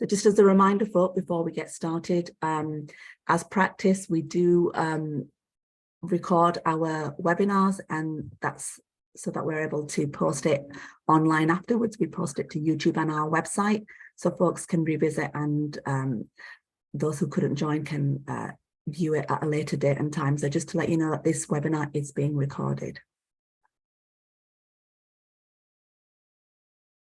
So just as a reminder, folk, before we get started, as practice, we do record our webinars, and that's so that we're able to post it online afterwards. We post it to YouTube and our website, so folks can revisit, and those who couldn't join can view it at a later date and time. So just to let you know that this webinar is being recorded.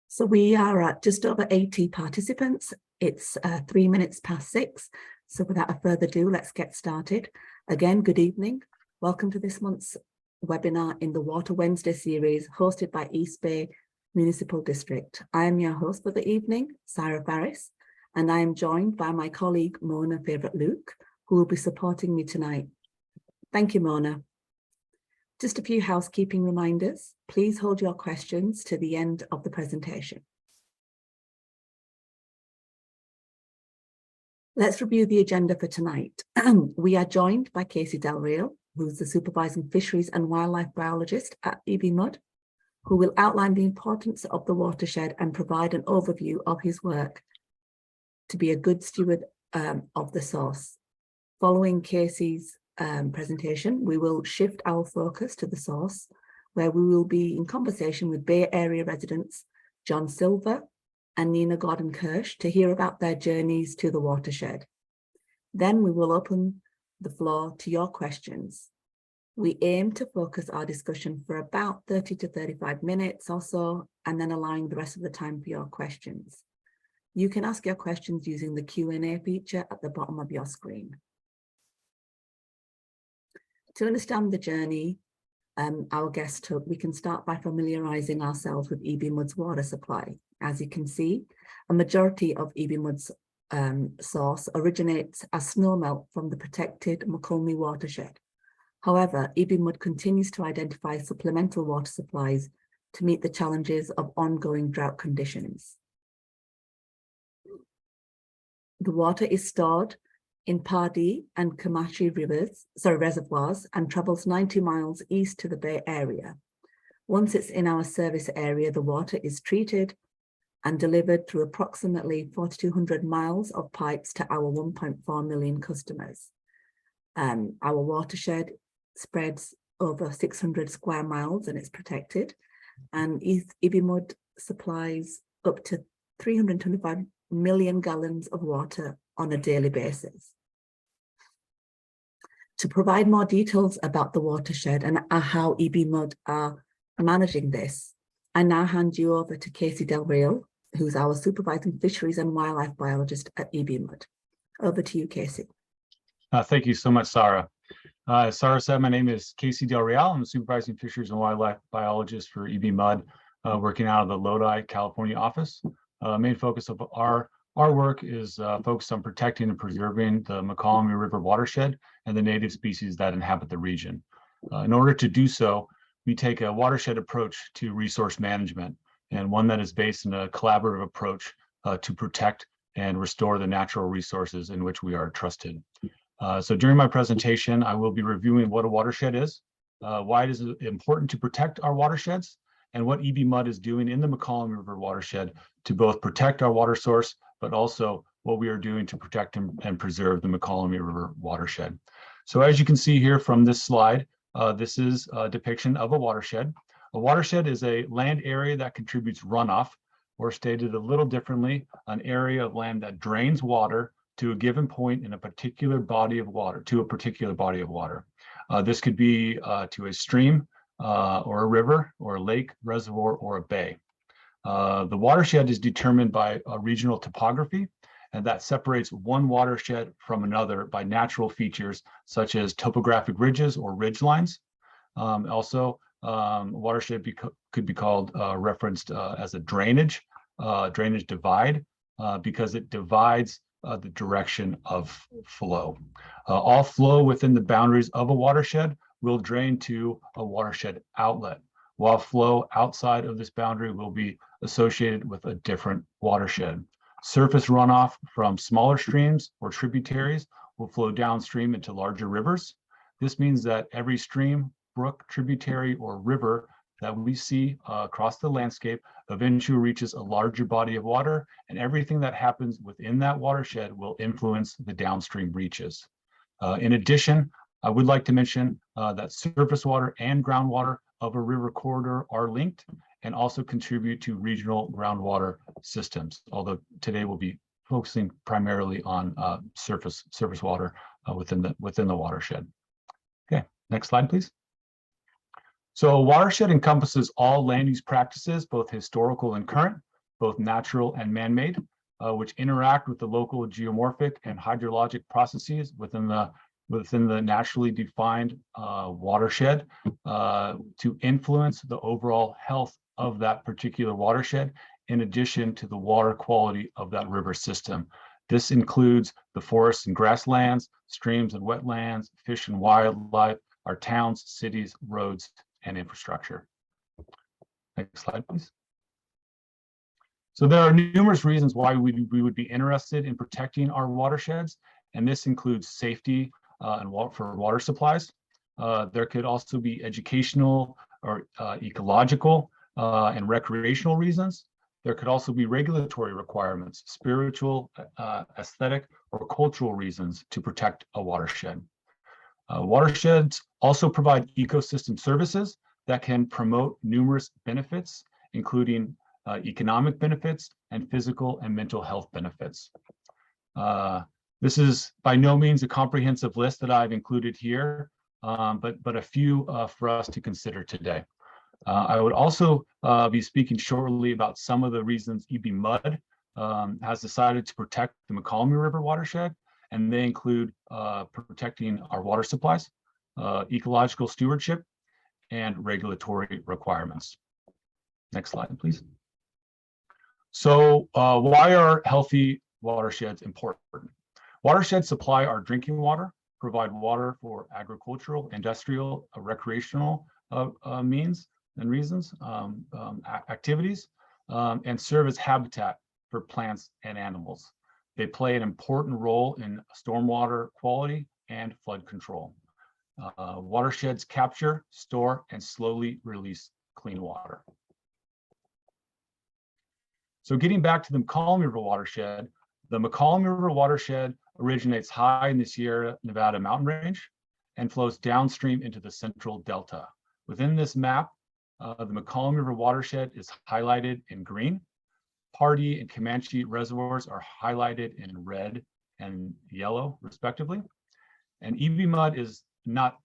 So we are at just over 80 participants. It's 3 minutes past 6. So without further ado, let's get started. Again, good evening. Welcome to this month's webinar in the Water Wednesday series hosted by East Bay Municipal District. I am your host for the evening, Sarah Farris, and I am joined by my colleague, Mona Favourite-Luke, who will be supporting me tonight. Thank you, Mona. Just a few housekeeping reminders. Please hold your questions to the end of the presentation. Let's review the agenda for tonight. We are joined by Casey Del Real, who's the Supervising Fisheries and Wildlife Biologist at EBMUD, who will outline the importance of the watershed and provide an overview of his work to be a good steward of the source. Following Casey's presentation, we will shift our focus to the source, where we will be in conversation with Bay Area residents John Silva and Nina Gordon-Kirsch to hear about their journeys to the watershed. Then we will open the floor to your questions. We aim to focus our discussion for about 30 to 35 minutes or so, and then allowing the rest of the time for your questions. You can ask your questions using the Q&A feature at the bottom of your screen. To understand the journey our guest took, we can start by familiarising ourselves with EBMUD's water supply. As you can see, a majority of EBMUD's source originates as snowmelt from the protected Mokelumne watershed. However, EBMUD continues to identify supplemental water supplies to meet the challenges of ongoing drought conditions. The water is stored in Pardee and Comanche reservoirs and travels 90 miles east to the Bay Area. Once it's in our service area, the water is treated and delivered through approximately 4,200 miles of pipes to our 1.4 million customers. Our watershed spreads over 600 square miles and it's protected, and EBMUD supplies up to 325 million gallons of water on a daily basis. To provide more details about the watershed and how EBMUD are managing this, I now hand you over to Casey Del Real, who's our Supervising Fisheries and Wildlife Biologist at EBMUD. Over to you, Casey. Thank you so much, Sarah. As Sarah said, my name is Casey Del Real. I'm a Supervising Fisheries and Wildlife Biologist for EBMUD, working out of the Lodi, California office. Main focus of our work is focused on protecting and preserving the Mokelumne River watershed and the native species that inhabit the region. In order to do so, we take a watershed approach to resource management, and one that is based in a collaborative approach to protect and restore the natural resources in which we are trusted. So during my presentation, I will be reviewing what a watershed is, why it is important to protect our watersheds, and what EBMUD is doing in the Mokelumne River watershed to both protect our water source, but also what we are doing to protect and preserve the Mokelumne River watershed. So as you can see here from this slide, this is a depiction of a watershed. A watershed is a land area that contributes runoff, or stated a little differently, an area of land that drains water to a given point in a particular body of water, This could be to a stream, or a river, or a lake, reservoir, or a bay. The watershed is determined by a regional topography, and that separates one watershed from another by natural features such as topographic ridges or ridge lines. Watershed could be called referenced as a drainage divide, because it divides the direction of flow. All flow within the boundaries of a watershed will drain to a watershed outlet, while flow outside of this boundary will be associated with a different watershed. Surface runoff from smaller streams or tributaries will flow downstream into larger rivers. This means that every stream, brook, tributary, or river that we see across the landscape eventually reaches a larger body of water, and everything that happens within that watershed will influence the downstream reaches. In addition, I would like to mention that surface water and groundwater of a river corridor are linked and also contribute to regional groundwater systems, although today we'll be focusing primarily on surface water within the watershed. Okay, next slide, please. So a watershed encompasses all land use practices, both historical and current, both natural and man-made, which interact with the local geomorphic and hydrologic processes within the naturally defined watershed to influence the overall health of that particular watershed, in addition to the water quality of that river system. This includes the forests and grasslands, streams and wetlands, fish and wildlife, our towns, cities, roads, and infrastructure. Next slide, please. So there are numerous reasons why we would be interested in protecting our watersheds, and this includes safety and for water supplies. There could also be educational or ecological and recreational reasons. There could also be regulatory requirements, spiritual, aesthetic, or cultural reasons to protect a watershed. Watersheds also provide ecosystem services that can promote numerous benefits, including economic benefits and physical and mental health benefits. This is by no means a comprehensive list that I've included here, but a few for us to consider today. I would also be speaking shortly about some of the reasons EBMUD has decided to protect the Mokelumne River watershed, and they include protecting our water supplies, ecological stewardship, and regulatory requirements. Next slide, please. So why are healthy watersheds important? Watersheds supply our drinking water, provide water for agricultural, industrial, recreational means and reasons, activities, and serve as habitat for plants and animals. They play an important role in stormwater quality and flood control. Watersheds capture, store, and slowly release clean water. So getting back to the Mokelumne River watershed, the Mokelumne River watershed originates high in the Sierra Nevada mountain range and flows downstream into the central delta. Within this map, the Mokelumne River watershed is highlighted in green. Pardee and Comanche reservoirs are highlighted in red and yellow, respectively. And EBMUD is not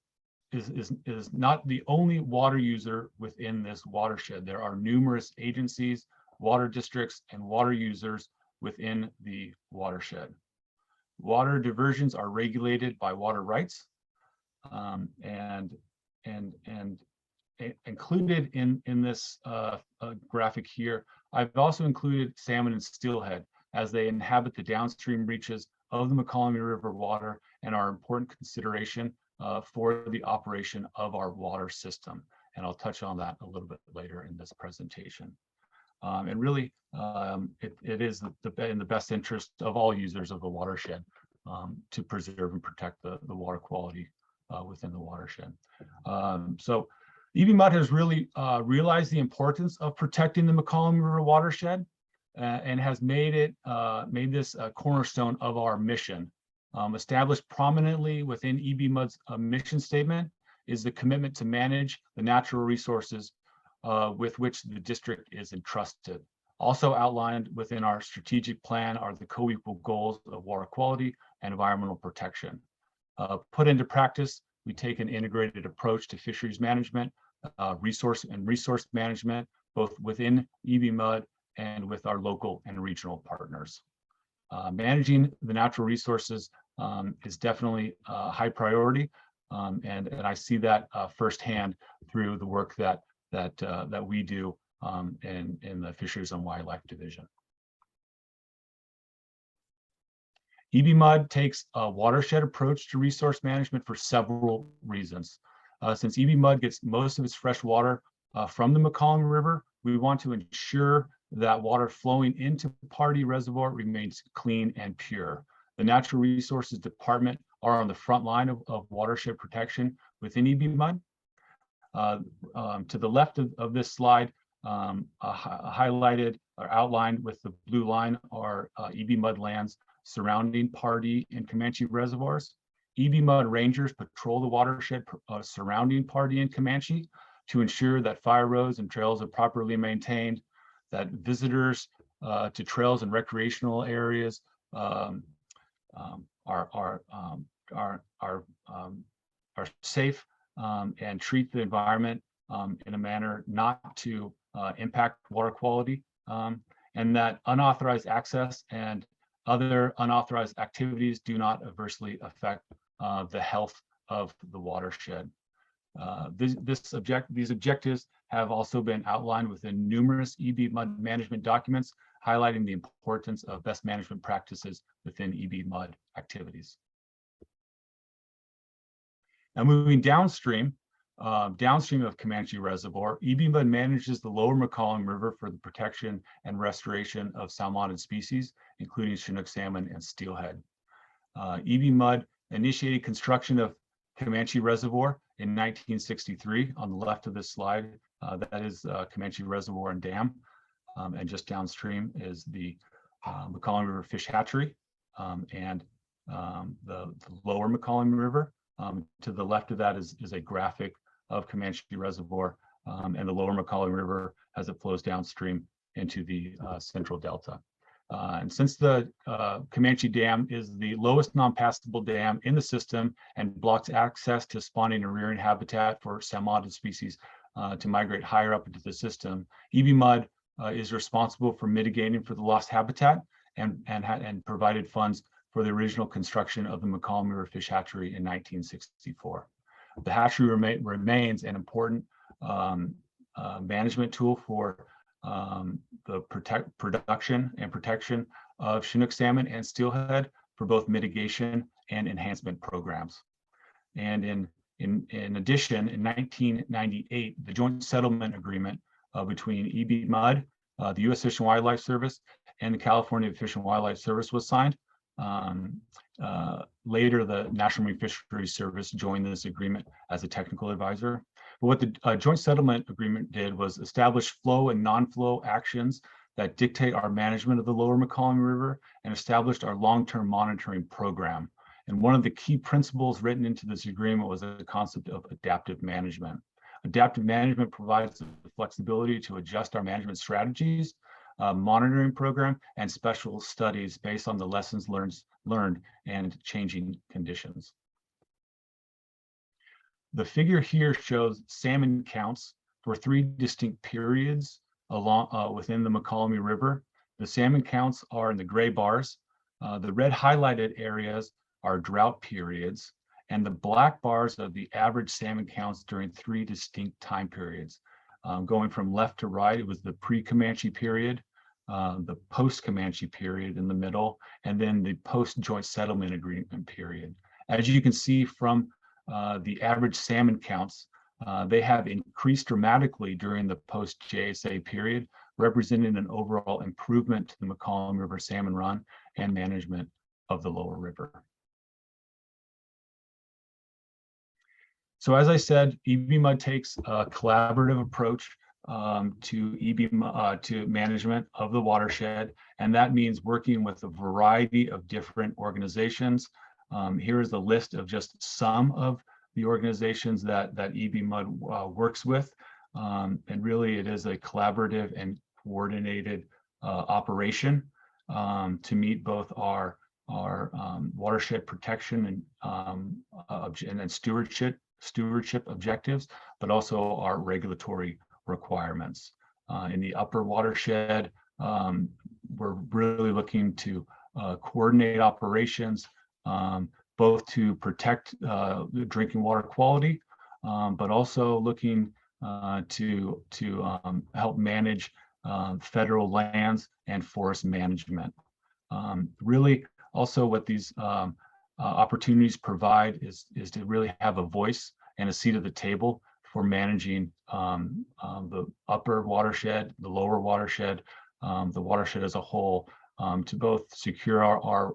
the only water user within this watershed. There are numerous agencies, water districts, and water users within the watershed. Water diversions are regulated by water rights, and included in this graphic here, I've also included salmon and steelhead as they inhabit the downstream reaches of the Mokelumne River water and are important consideration for the operation of our water system. And I'll touch on that a little bit later in this presentation. And really, it is in the best interest of all users of the watershed to preserve and protect the water quality within the watershed. So EBMUD has really realized the importance of protecting the Mokelumne River watershed and has made this a cornerstone of our mission. Established prominently within EBMUD's mission statement is the commitment to manage the natural resources with which the district is entrusted. Also outlined within our strategic plan are the co-equal goals of water quality and environmental protection. Put into practice, we take an integrated approach to fisheries management, resource management, both within EBMUD and with our local and regional partners. Managing the natural resources is definitely a high priority, and I see that firsthand through the work that we do in the Fisheries and Wildlife Division. EBMUD takes a watershed approach to resource management for several reasons. Since EBMUD gets most of its fresh water from the Mokelumne River, we want to ensure that water flowing into Pardee Reservoir remains clean and pure. The Natural Resources Department are on the front line of watershed protection within EBMUD. To the left of this slide, highlighted or outlined with the blue line are EBMUD lands surrounding Pardee and Comanche reservoirs. EBMUD rangers patrol the watershed surrounding Pardee and Comanche to ensure that fire roads and trails are properly maintained, that visitors to trails and recreational areas are safe and treat the environment in a manner not to impact water quality, and that unauthorized access and other unauthorized activities do not adversely affect the health of the watershed. These objectives have also been outlined within numerous EBMUD management documents, highlighting the importance of best management practices within EBMUD activities. Now moving downstream, downstream of Comanche Reservoir, EBMUD manages the lower Mokelumne River for the protection and restoration of salmonid species, including Chinook salmon and steelhead. EBMUD initiated construction of Comanche Reservoir in 1963. On the left of this slide, that is Comanche Reservoir and Dam, and just downstream is the Mokelumne River Fish Hatchery and the lower Mokelumne River. To the left of that is a graphic of Comanche Reservoir and the lower Mokelumne River as it flows downstream into the central delta. And since the Comanche Dam is the lowest non-passable dam in the system and blocks access to spawning and rearing habitat for salmonid species to migrate higher up into the system, EBMUD is responsible for mitigating for the lost habitat and provided funds for the original construction of the Mokelumne River Fish Hatchery in 1964. The hatchery remains an important management tool for the production and protection of Chinook salmon and steelhead for both mitigation and enhancement programs. And in addition, in 1998, the joint settlement agreement between EBMUD, the U.S. Fish and Wildlife Service, and the California Fish and Wildlife Service was signed. Later, the National Marine Fisheries Service joined this agreement as a technical advisor. But what the joint settlement agreement did was establish flow and non-flow actions that dictate our management of the lower Mokelumne River and established our long-term monitoring program. And one of the key principles written into this agreement was the concept of adaptive management. Adaptive management provides the flexibility to adjust our management strategies, monitoring program, and special studies based on the lessons learned and changing conditions. The figure here shows salmon counts for 3 distinct periods along within the Mokelumne River. The salmon counts are in the gray bars. The red highlighted areas are drought periods, and the black bars are the average salmon counts during 3 distinct time periods. Going from left to right, it was the pre-Comanche period, the post-Comanche period in the middle, and then the post-joint settlement agreement period. As you can see from the average salmon counts, they have increased dramatically during the post-JSA period, representing an overall improvement to the Mokelumne River salmon run and management of the lower river. So as I said, EBMUD takes a collaborative approach to management of the watershed, and that means working with a variety of different organizations. Here is the list of just some of the organizations that EBMUD works with, and really it is a collaborative and coordinated operation to meet both our watershed protection and stewardship objectives, but also our regulatory requirements. In the upper watershed, we're really looking to coordinate operations, both to protect the drinking water quality, but also looking to help manage federal lands and forest management. Really, also what these opportunities provide is to really have a voice and a seat at the table for managing the upper watershed, the lower watershed, the watershed as a whole, to both secure our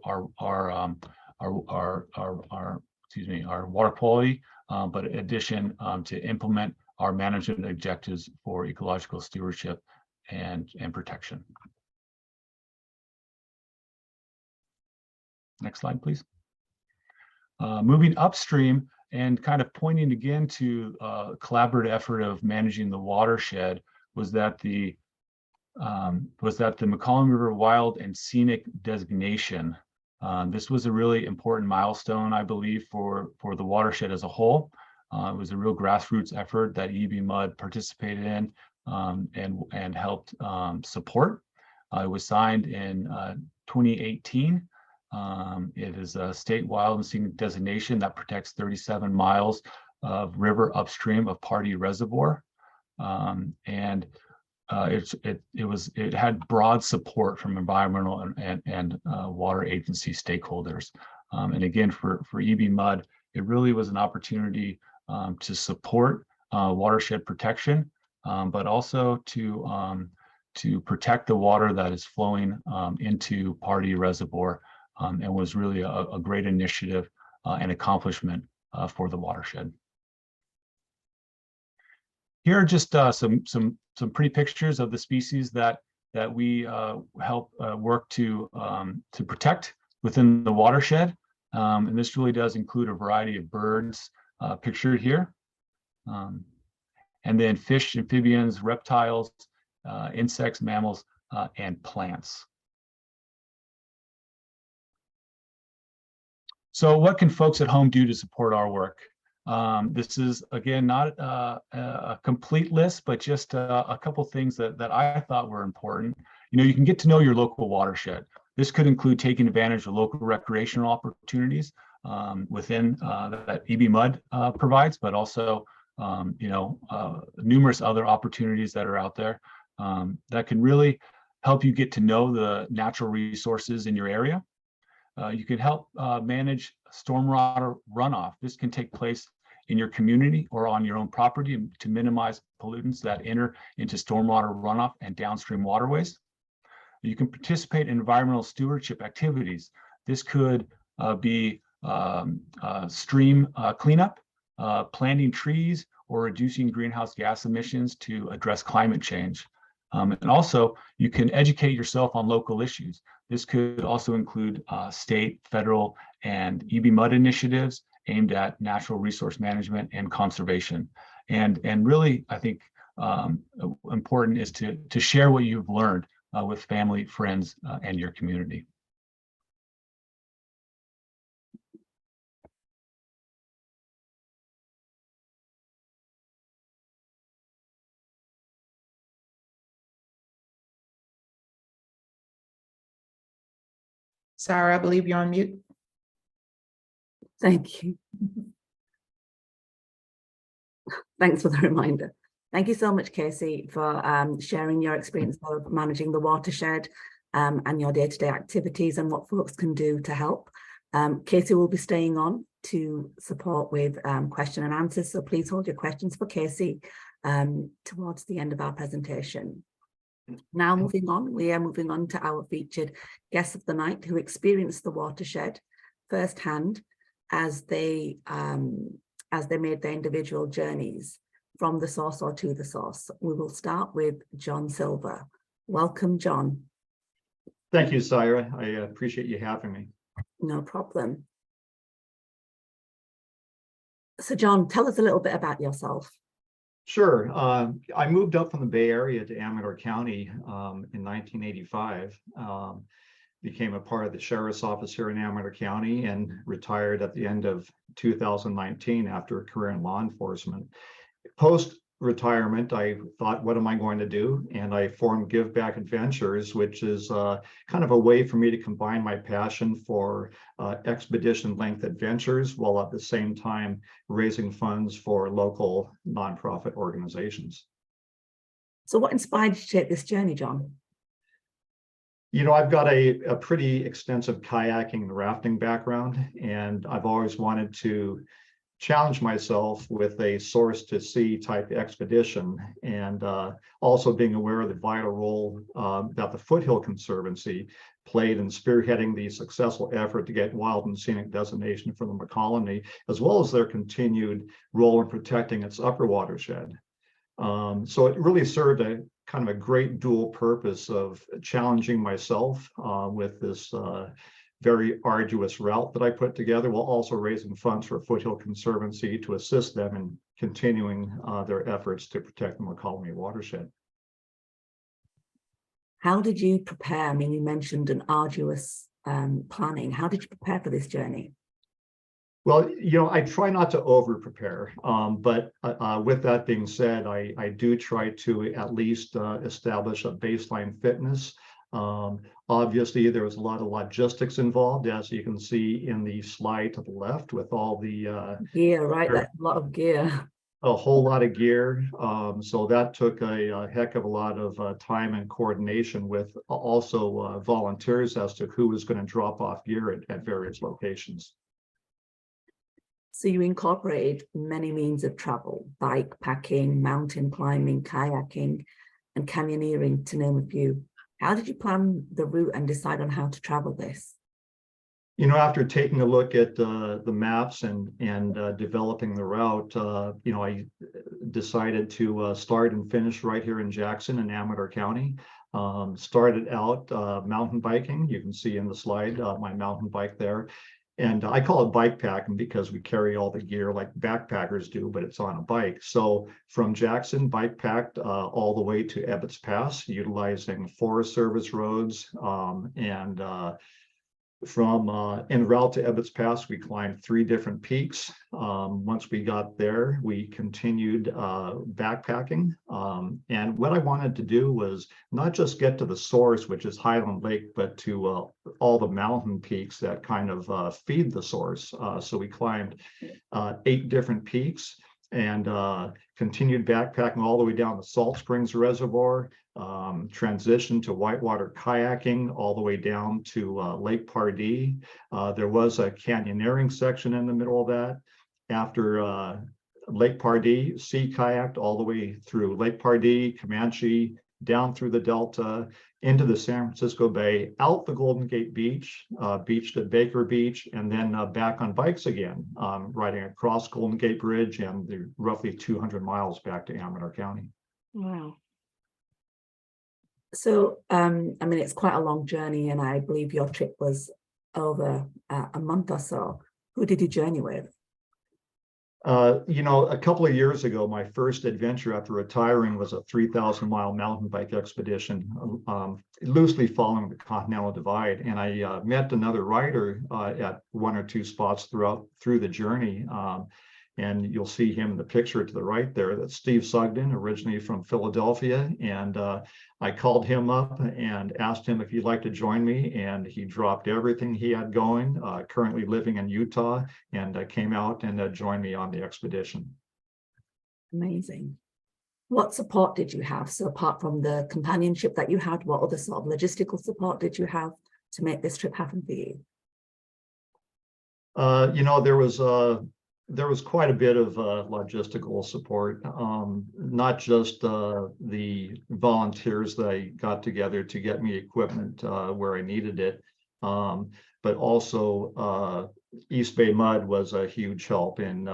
water quality, but in addition to implement our management objectives for ecological stewardship and protection. Next slide, please. Moving upstream and kind of pointing again to a collaborative effort of managing the watershed was that the Mokelumne River Wild and Scenic designation. This was a really important milestone, I believe, for the watershed as a whole. It was a real grassroots effort that EBMUD participated in and helped support. It was signed in 2018. It is a state wild and scenic designation that protects 37 miles of river upstream of Pardee Reservoir. It had broad support from environmental and water agency stakeholders. And again, for EBMUD, it really was an opportunity to support watershed protection, but also to protect the water that is flowing into Pardee Reservoir, and was really a great initiative and accomplishment for the watershed. Here are just some pretty pictures of the species that we help work to protect within the watershed, and this really does include a variety of birds pictured here, and then fish, amphibians, reptiles, insects, mammals, and plants. So what can folks at home do to support our work? This is, again, not a complete list, but just a couple things that I thought were important. You can get to know your local watershed. This could include taking advantage of local recreational opportunities within that EBMUD provides, but also numerous other opportunities that are out there that can really help you get to know the natural resources in your area. You can help manage stormwater runoff. This can take place in your community or on your own property to minimize pollutants that enter into stormwater runoff and downstream waterways. You can participate in environmental stewardship activities. This could be stream cleanup, planting trees, or reducing greenhouse gas emissions to address climate change. And also, you can educate yourself on local issues. This could also include state, federal, and EBMUD initiatives aimed at natural resource management and conservation. And really, I think important is to share what you've learned with family, friends, and your community. Sarah, I believe you're on mute. Thank you. Thanks for the reminder. Thank you so much, Casey, for sharing your experience of managing the watershed and your day-to-day activities and what folks can do to help. Casey will be staying on to support with question and answers, so please hold your questions for Casey towards the end of our presentation. Now we are moving on to our featured guests of the night who experienced the watershed firsthand as they made their individual journeys from the source or to the source. We will start with John Silva. Welcome, John. Thank you, Syra. I appreciate you having me. No problem. So John, tell us a little bit about yourself. Sure. I moved up from the Bay Area to Amador County in 1985. Became a part of the Sheriff's Office here in Amador County and retired at the end of 2019 after a career in law enforcement. Post-retirement, I thought, what am I going to do? And I formed Give Back Adventures, which is kind of a way for me to combine my passion for expedition length adventures while at the same time raising funds for local nonprofit organizations. So what inspired you to take this journey, John? I've got a pretty extensive kayaking and rafting background, and I've always wanted to challenge myself with a source to sea type expedition, and also being aware of the vital role that the Foothill Conservancy played in spearheading the successful effort to get wild and scenic designation for the Mokelumne, as well as their continued role in protecting its upper watershed. So it really served a kind of a great dual purpose of challenging myself with this very arduous route that I put together, while also raising funds for Foothill Conservancy to assist them in continuing their efforts to protect the Mokelumne watershed. How did you prepare? I mean, you mentioned an arduous planning. How did you prepare for this journey? Well, I try not to over prepare, but with that being said, I do try to at least establish a baseline fitness. Obviously, there was a lot of logistics involved, as you can see in the slide to the left, with all the gear, right? That's a lot of gear. A whole lot of gear. So that took a heck of a lot of time and coordination with also volunteers as to who was going to drop off gear at various locations. So you incorporated many means of travel: bike packing, mountain climbing, kayaking, and canyoneering, to name a few. How did you plan the route and decide on how to travel this? After taking a look at the maps and developing the route, I decided to start and finish right here in Jackson in Amador County. Started out mountain biking. You can see in the slide my mountain bike there. And I call it bike packing because we carry all the gear like backpackers do, but it's on a bike. So from Jackson, bike packed all the way to Ebbets Pass, utilizing Forest Service roads. From en route to Ebbets Pass, we climbed 3 different peaks. Once we got there, we continued backpacking. And what I wanted to do was not just get to the source, which is Highland Lake, but to all the mountain peaks that kind of feed the source. So we climbed 8 different peaks and continued backpacking all the way down the Salt Springs Reservoir, transitioned to whitewater kayaking all the way down to Lake Pardee. There was a canyoneering section in the middle of that. After Lake Pardee, sea kayaked all the way through Lake Pardee, Comanche, down through the Delta, into the San Francisco Bay, out the Golden Gate Beach, beached at Baker Beach, and then back on bikes again, riding across Golden Gate Bridge and the roughly 200 miles back to Amador County. Wow. So, I mean, it's quite a long journey, and I believe your trip was over a month or so. Who did you journey with? A couple of years ago, my first adventure after retiring was a 3,000-mile mountain bike expedition, loosely following the Continental Divide. And I met another rider at 1 or 2 spots through the journey. And you'll see him in the picture to the right there. That's Steve Sugden, originally from Philadelphia. And I called him up and asked him if he'd like to join me. And he dropped everything he had going, currently living in Utah, and came out and joined me on the expedition. Amazing. What support did you have? So apart from the companionship that you had, what other sort of logistical support did you have to make this trip happen for you? There was quite a bit of logistical support, not just the volunteers that I got together to get me equipment where I needed it, but also EBMUD was a huge help in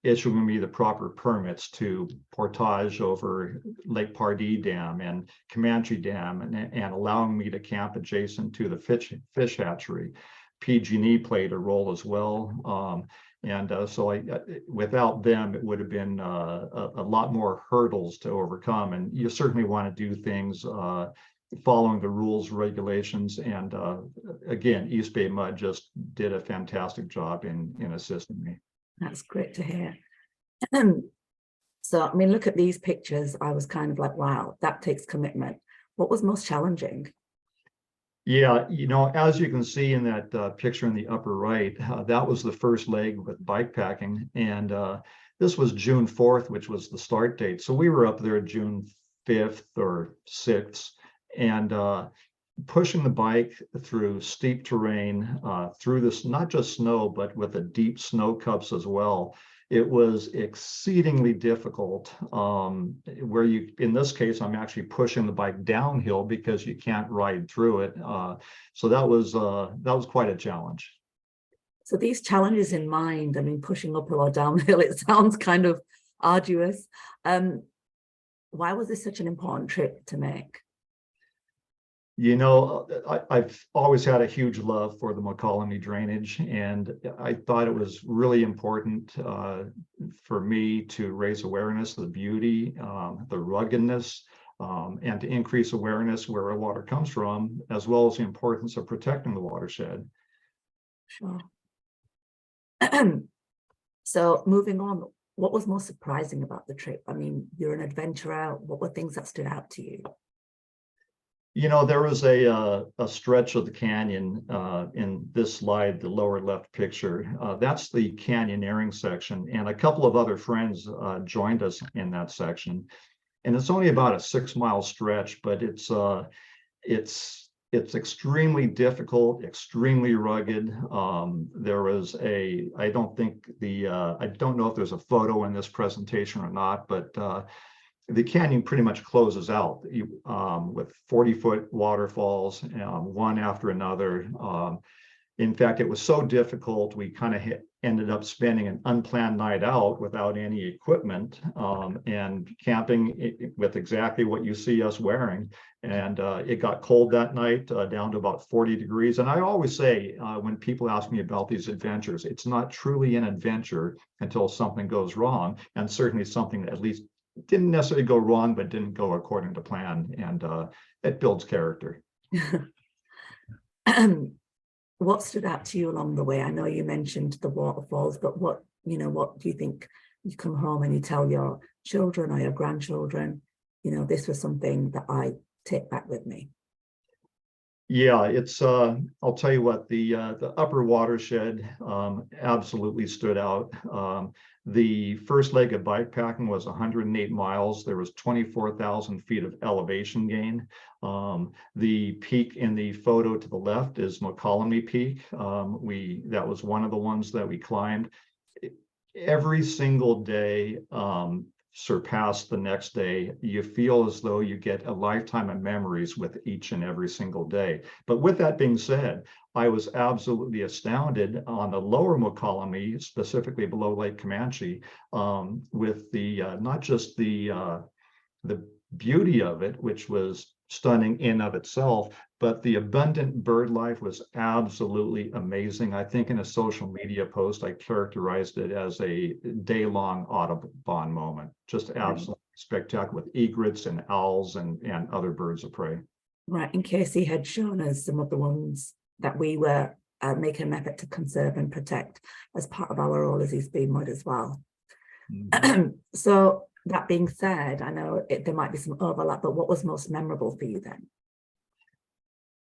issuing me the proper permits to portage over Lake Pardee Dam and Comanche Dam, and allowing me to camp adjacent to the fish hatchery. PG&E played a role as well. So without them, it would have been a lot more hurdles to overcome. And you certainly want to do things following the rules, regulations. And again, EBMUD just did a fantastic job in assisting me. That's great to hear. So, I mean, look at these pictures. I was kind of like, wow, that takes commitment. What was most challenging? Yeah, as you can see in that picture in the upper right, that was the first leg with bike packing. And this was June 4th, which was the start date. So we were up there June 5th or 6th, and pushing the bike through steep terrain, through this, not just snow, but with the deep snow cups as well. It was exceedingly difficult, where in this case, I'm actually pushing the bike downhill because you can't ride through it. So that was quite a challenge. So these challenges in mind, I mean, pushing uphill or downhill, it sounds kind of arduous. Why was this such an important trip to make? You know, I've always had a huge love for the Mokelumne drainage, and I thought it was really important for me to raise awareness of the beauty, the ruggedness, and to increase awareness where our water comes from, as well as the importance of protecting the watershed. Sure. So moving on, what was most surprising about the trip? I mean, you're an adventurer. What were things that stood out to you? You know, there was a stretch of the canyon in this slide, the lower left picture. That's the canyoneering section, and a couple of other friends joined us in that section. And it's only about a 6-mile stretch, but it's extremely difficult, extremely rugged. There was I don't know if there's a photo in this presentation or not, but the canyon pretty much closes out with 40-foot waterfalls, one after another. In fact, it was so difficult, we kind of ended up spending an unplanned night out without any equipment and camping with exactly what you see us wearing. And it got cold that night, down to about 40 degrees. And I always say, when people ask me about these adventures, it's not truly an adventure until something goes wrong, and certainly something that at least didn't necessarily go wrong, but didn't go according to plan. And it builds character. What stood out to you along the way? I know you mentioned the waterfalls, but what do you think you come home and you tell your children or your grandchildren, this was something that I take back with me? Yeah, it's I'll tell you what, the upper watershed absolutely stood out. The first leg of bikepacking was 108 miles. There was 24,000 feet of elevation gain. The peak in the photo to the left is Mokelumne Peak. That was one of the ones that we climbed. Every single day surpassed the next day. You feel as though you get a lifetime of memories with each and every single day. But with that being said, I was absolutely astounded on the lower Mokelumne, specifically below Lake Comanche, with the not just the beauty of it, which was stunning in of itself, but the abundant bird life was absolutely amazing. I think in a social media post, I characterized it as a day-long Audubon moment. Just absolutely spectacular, with egrets and owls and other birds of prey. Right, and Casey had shown us some of the ones that we were making an effort to conserve and protect as part of our role as EBMUD as well. Mm-hmm. So that being said, I know there might be some overlap, but what was most memorable for you then?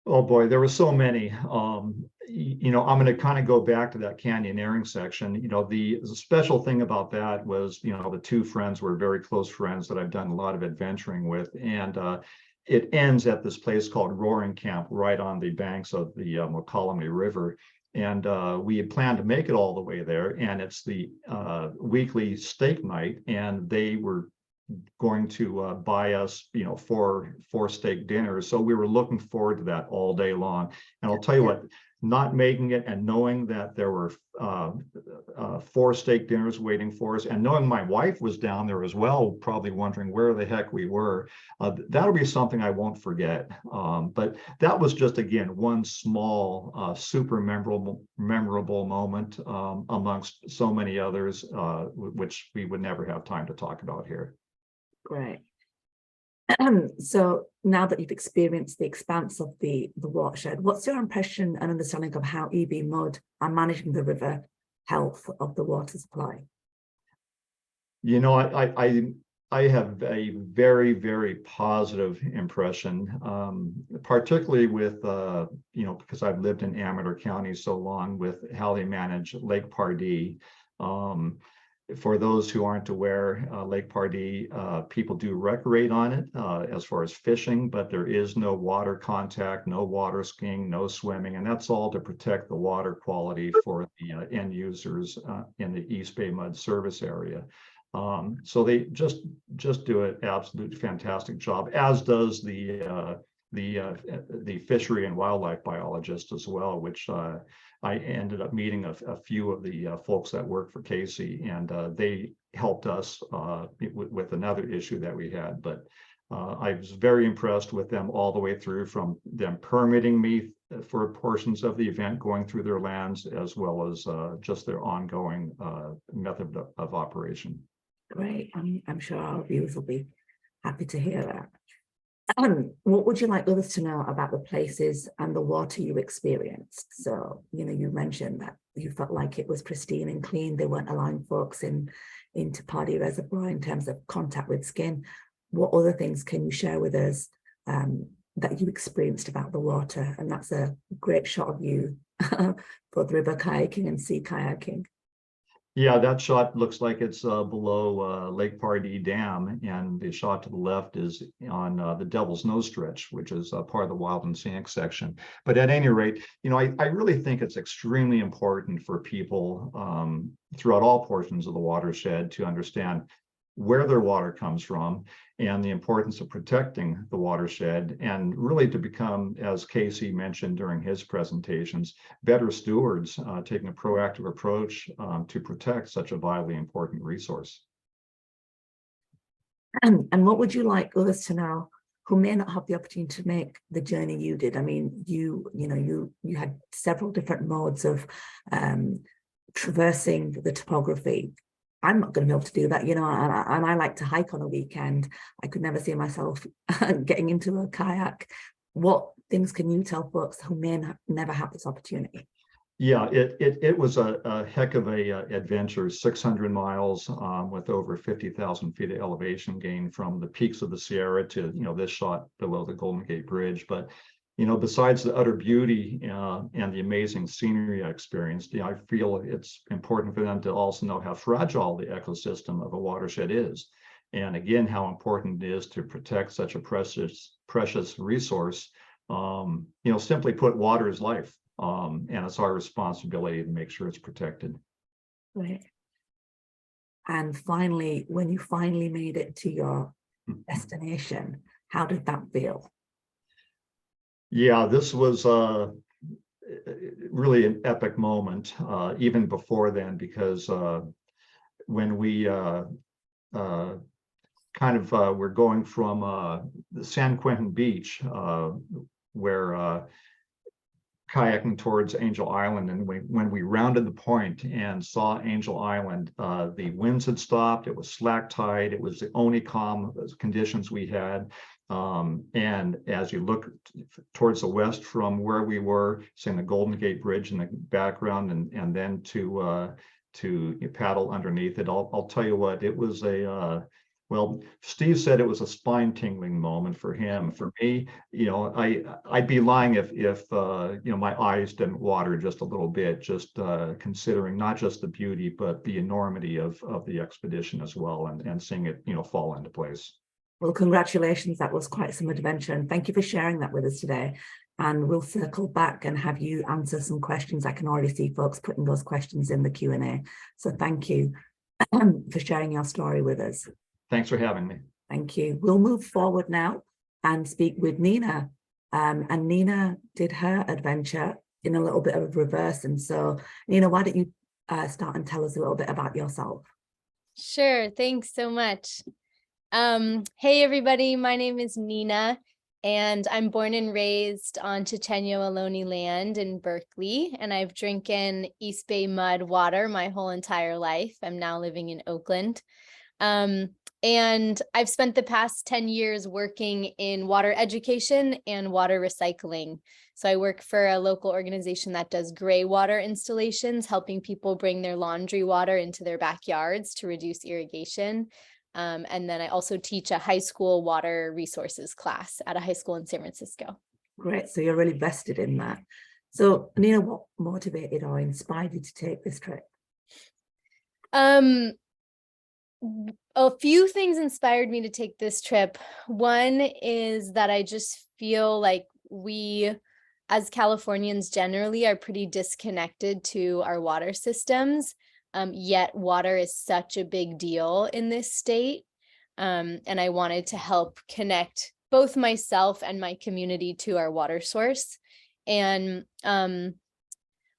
Oh boy, there were so many. I'm going to kind of go back to that canyoneering section. The special thing about that was, the two friends were very close friends that I've done a lot of adventuring with. And it ends at this place called Roaring Camp, right on the banks of the Mokelumne River. And we had planned to make it all the way there. And it's the weekly steak night. And they were going to buy us, 4 steak dinners. So we were looking forward to that all day long. And I'll tell you what, not making it and knowing that there were 4 steak dinners waiting for us, and knowing my wife was down there as well, probably wondering where the heck we were, that'll be something I won't forget. But that was just, again, one small, super memorable moment amongst so many others, which we would never have time to talk about here. Great. So now that you've experienced the expanse of the watershed, what's your impression and understanding of how EBMUD are managing the river health of the water supply? I have a very, very positive impression, particularly with, because I've lived in Amador County so long, with how they manage Lake Pardee. For those who aren't aware, Lake Pardee, people do recreate on it as far as fishing, but there is no water contact, no water skiing, no swimming, and that's all to protect the water quality for the end users in the East Bay Mud service area. So they just do an absolute fantastic job, as does the the fishery and wildlife biologist as well, which I ended up meeting a few of the folks that work for Casey, and they helped us with another issue that we had. But I was very impressed with them all the way through, from them permitting me for portions of the event, going through their lands, as well as just their ongoing method of operation. Great. I'm sure our viewers will be happy to hear that. What would you like others to know about the places and the water you experienced? So, you mentioned that you felt like it was pristine and clean. They weren't allowing folks into Pardee Reservoir in terms of contact with skin. What other things can you share with us that you experienced about the water? And that's a great shot of you, both river kayaking and sea kayaking. Yeah, that shot looks like it's below Lake Pardee Dam, and the shot to the left is on the Devil's Nose Stretch, which is part of the Wild and Scenic section. But at any rate, I really think it's extremely important for people throughout all portions of the watershed to understand where their water comes from and the importance of protecting the watershed, and really to become, as Casey mentioned during his presentations, better stewards, taking a proactive approach to protect such a vitally important resource. And what would you like others to know who may not have the opportunity to make the journey you did? I mean, you had several different modes of traversing the topography. I'm not going to be able to do that, and I like to hike on a weekend. I could never see myself getting into a kayak. What things can you tell folks who may never have this opportunity? Yeah, it was a heck of a adventure, 600 miles with over 50,000 feet of elevation gain from the peaks of the Sierra to, this shot below the Golden Gate Bridge. But besides the utter beauty and the amazing scenery I experienced, I feel it's important for them to also know how fragile the ecosystem of a watershed is. And again, how important it is to protect such a precious resource. Simply put, water is life. And it's our responsibility to make sure it's protected. Right. And finally, when you finally made it to your destination, how did that feel? Yeah, this was really an epic moment, even before then, because when we we're going from the San Quentin Beach, where kayaking towards Angel Island, and when we rounded the point and saw Angel Island, the winds had stopped. It was slack tide. It was the only calm conditions we had. And as you look towards the west from where we were, seeing the Golden Gate Bridge in the background, and then to paddle underneath it, I'll tell you what, it was well, Steve said it was a spine-tingling moment for him. For me, I'd be lying if my eyes didn't water just a little bit, just considering not just the beauty, but the enormity of the expedition as well, and seeing it, fall into place. Well, congratulations. That was quite some adventure. And thank you for sharing that with us today. And we'll circle back and have you answer some questions. I can already see folks putting those questions in the Q&A. So thank you for sharing your story with us. Thanks for having me. Thank you. We'll move forward now and speak with Nina. And Nina did her adventure in a little bit of reverse. And so, Nina, why don't you start and tell us a little bit about yourself? Sure. Thanks so much. Hey, everybody. My name is Nina, and I'm born and raised on Chochenyo Ohlone land in Berkeley, and I've drinking East Bay mud water my whole entire life. I'm now living in Oakland. And I've spent the past 10 years working in water education and water recycling. So I work for a local organization that does gray water installations, helping people bring their laundry water into their backyards to reduce irrigation. And then I also teach a high school water resources class at a high school in San Francisco. Great. So you're really vested in that. So Nina, what motivated or inspired you to take this trip? A few things inspired me to take this trip. One is that I just feel like we, as Californians generally, are pretty disconnected to our water systems. Yet water is such a big deal in this state. And I wanted to help connect both myself and my community to our water source. And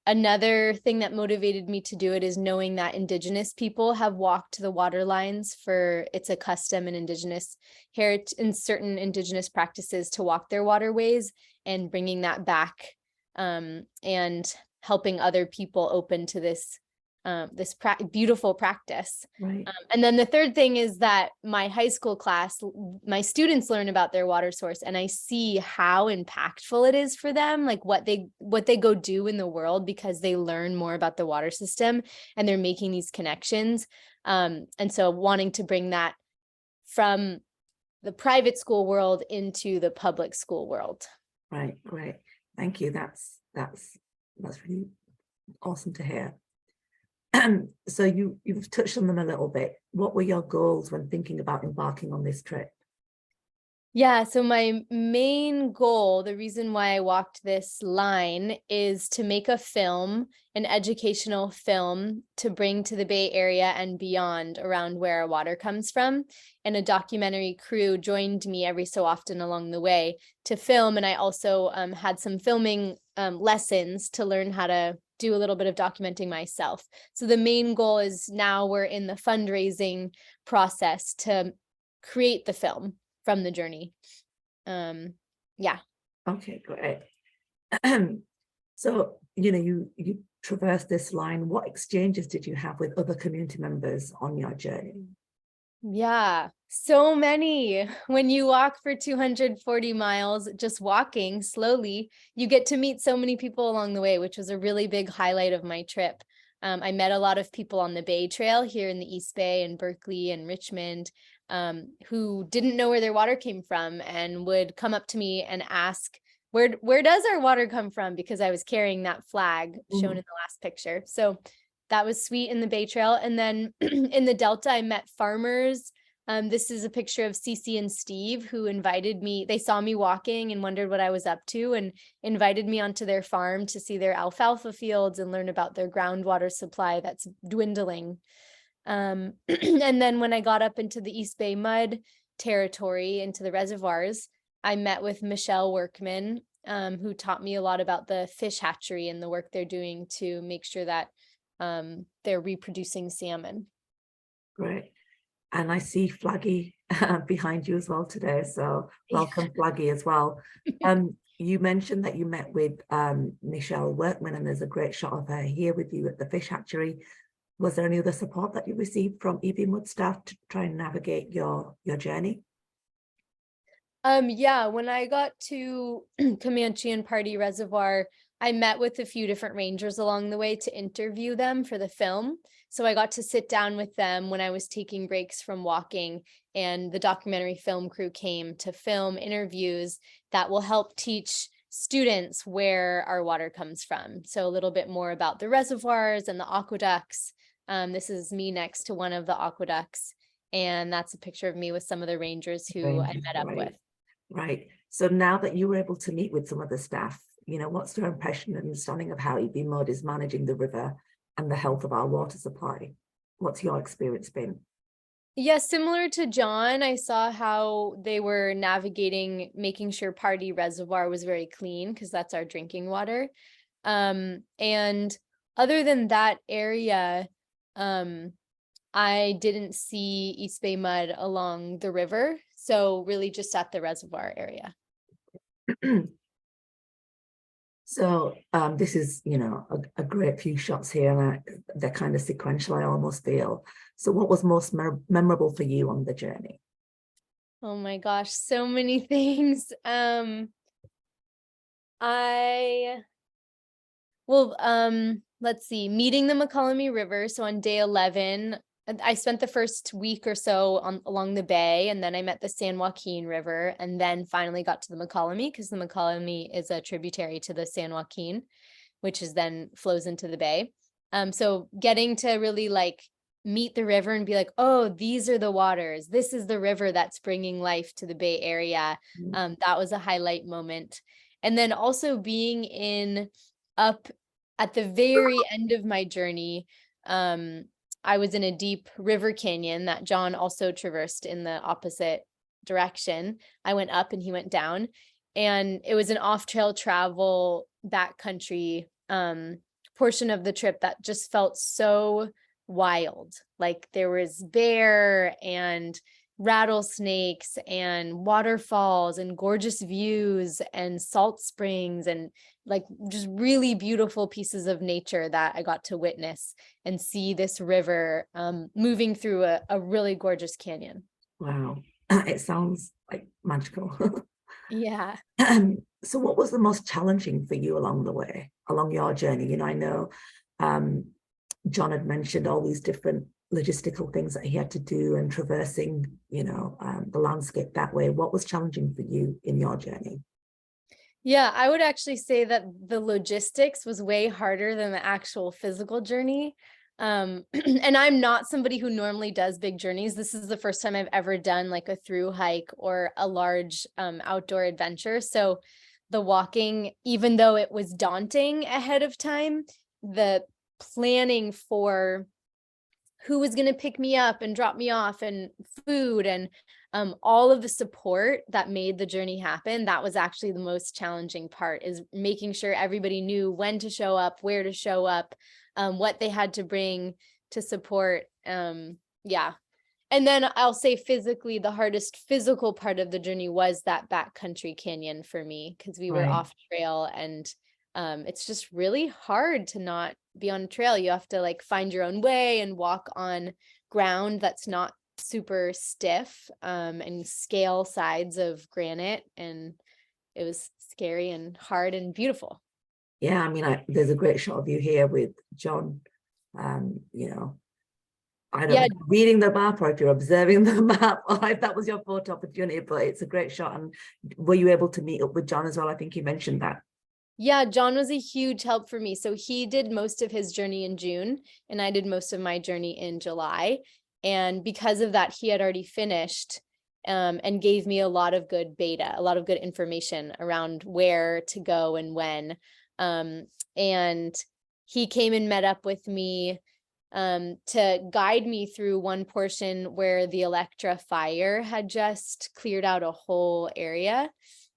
another thing that motivated me to do it is knowing that Indigenous people have walked the water lines for, it's a custom in Indigenous heritage, in certain Indigenous practices to walk their waterways, and bringing that back and helping other people open to this beautiful practice. Right. And then the third thing is that my high school class, my students learn about their water source, and I see how impactful it is for them, like what they go do in the world, because they learn more about the water system and they're making these connections. And so wanting to bring that from the private school world into the public school world. Right, great. Thank you. That's really awesome to hear. So you've touched on them a little bit. What were your goals when thinking about embarking on this trip? Yeah, so my main goal, the reason why I walked this line, is to make a film, an educational film to bring to the Bay Area and beyond around where our water comes from. And a documentary crew joined me every so often along the way to film. And I also had some filming lessons to learn how to do a little bit of documenting myself. So the main goal is, now we're in the fundraising process to create the film from the journey. Yeah. Okay, great. So, you traversed this line. What exchanges did you have with other community members on your journey? Yeah, so many. When you walk for 240 miles, just walking slowly, you get to meet so many people along the way, which was a really big highlight of my trip. I met a lot of people on the Bay Trail here in the East Bay and Berkeley and Richmond, who didn't know where their water came from and would come up to me and ask, where does our water come from? Because I was carrying that flag shown in the last picture. So that was sweet in the Bay Trail. And then in the Delta, I met farmers. This is a picture of Cece and Steve, who invited me. They saw me walking and wondered what I was up to, and invited me onto their farm to see their alfalfa fields and learn about their groundwater supply that's dwindling. And then when I got up into the East Bay mud territory, into the reservoirs, I met with Michelle Workman, who taught me a lot about the fish hatchery and the work they're doing to make sure that they're reproducing salmon. Great. And I see Flaggy behind you as well today. So welcome, Flaggy, as well. You mentioned that you met with Michelle Workman, and there's a great shot of her here with you at the fish hatchery. Was there any other support that you received from EBMUD staff to try and navigate your journey? Yeah, when I got to Comanche and Party Reservoir, I met with a few different rangers along the way to interview them for the film. So I got to sit down with them when I was taking breaks from walking, and the documentary film crew came to film interviews that will help teach students where our water comes from. So a little bit more about the reservoirs and the aqueducts. This is me next to one of the aqueducts, and that's a picture of me with some of the rangers who I met up with. Right. So now that you were able to meet with some of the staff, what's your impression and understanding of how EBMUD is managing the river and the health of our water supply? What's your experience been? Yeah, similar to John, I saw how they were navigating, making sure Party Reservoir was very clean, because that's our drinking water. And other than that area, I didn't see East Bay mud along the river. So really just at the reservoir area. So this is, a great few shots here, and they're kind of sequential, I almost feel. So what was most memorable for you on the journey? Oh my gosh, so many things. Let's see, meeting the Mokelumne River. So on day 11, I spent the first week or so along the bay, and then I met the San Joaquin River, and then finally got to the Mokelumne, because the Mokelumne is a tributary to the San Joaquin, which is then flows into the bay. So getting to really meet the river and be like, oh, these are the waters. This is the river that's bringing life to the Bay Area. That was a highlight moment. And then also being up at the very end of my journey, I was in a deep river canyon that John also traversed in the opposite direction. I went up and he went down, and it was an off-trail travel backcountry portion of the trip that just felt so wild. Like there was bear and rattlesnakes and waterfalls and gorgeous views and salt springs and like just really beautiful pieces of nature that I got to witness and see this river moving through a really gorgeous canyon. Wow, it sounds like magical. Yeah. So what was the most challenging for you along the way, along your journey? You know, I know John had mentioned all these different logistical things that he had to do and traversing, you know, the landscape that way. What was challenging for you in your journey? Yeah, I would actually say that the logistics was way harder than the actual physical journey. And I'm not somebody who normally does big journeys. This is the first time I've ever done like a through hike or a large outdoor adventure. So the walking, even though it was daunting ahead of time, the planning for who was going to pick me up and drop me off and food and all of the support that made the journey happen, that was actually the most challenging part, is making sure everybody knew when to show up, where to show up, what they had to bring to support. Yeah. And then I'll say physically, the hardest physical part of the journey was that backcountry canyon for me, because we were Right. off trail, and it's just really hard to not be on a trail. You have to like find your own way and walk on ground that's not super stiff, and scale sides of granite. And it was scary and hard and beautiful. Yeah, I mean, there's a great shot of you here with John. You know, I don't know, reading the map or if you're observing the map or if that was your photo opportunity, but it's a great shot. And were you able to meet up with John as well? I think you mentioned that. Yeah, John was a huge help for me. So he did most of his journey in June, and I did most of my journey in July. And because of that, he had already finished and gave me a lot of good a lot of good information around where to go and when. And he came and met up with me to guide me through one portion where the Electra fire had just cleared out a whole area.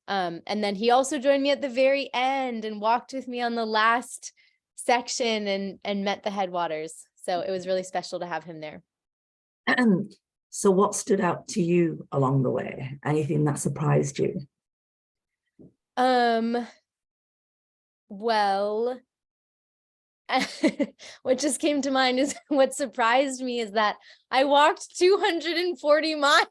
And then he also joined me at the very end and walked with me on the last section and met the headwaters. So it was really special to have him there. So what stood out to you along the way? Anything that surprised you? Well, what just came to mind is what surprised me is that I walked 240 miles.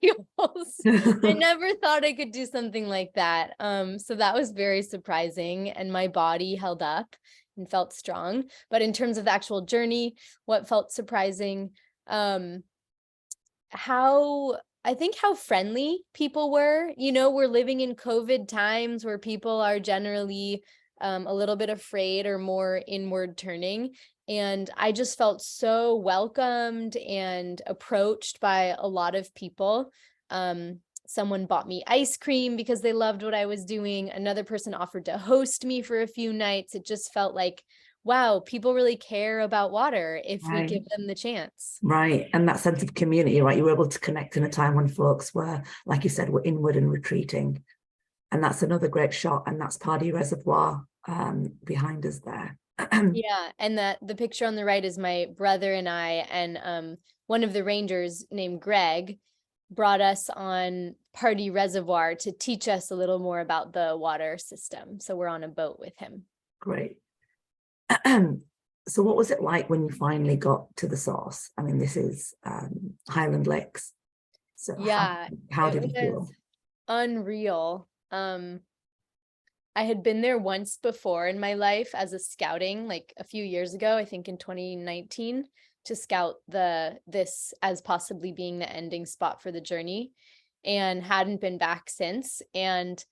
I never thought I could do something like that. So that was very surprising, and my body held up and felt strong. But in terms of the actual journey, what felt surprising, how friendly people were. You know, we're living in COVID times where people are generally a little bit afraid or more inward turning. And I just felt so welcomed and approached by a lot of people. Someone bought me ice cream because they loved what I was doing. Another person offered to host me for a few nights. It just felt like, wow, people really care about water if we give them the chance. Right. And that sense of community, right? You were able to connect in a time when folks were, like you said, were inward and retreating. And that's another great shot. And that's Pardee Reservoir behind us there. Yeah. And the picture on the right is my brother and I, and one of the rangers named Greg brought us on Pardee Reservoir to teach us a little more about the water system. So we're on a boat with him. Great. So what was it like when you finally got to the source? I mean, this is Highland Lakes. So yeah, how did you feel? Unreal. I had been there once before in my life as a scouting, like a few years ago, I think in 2019, to scout this as possibly being the ending spot for the journey, and hadn't been back since. And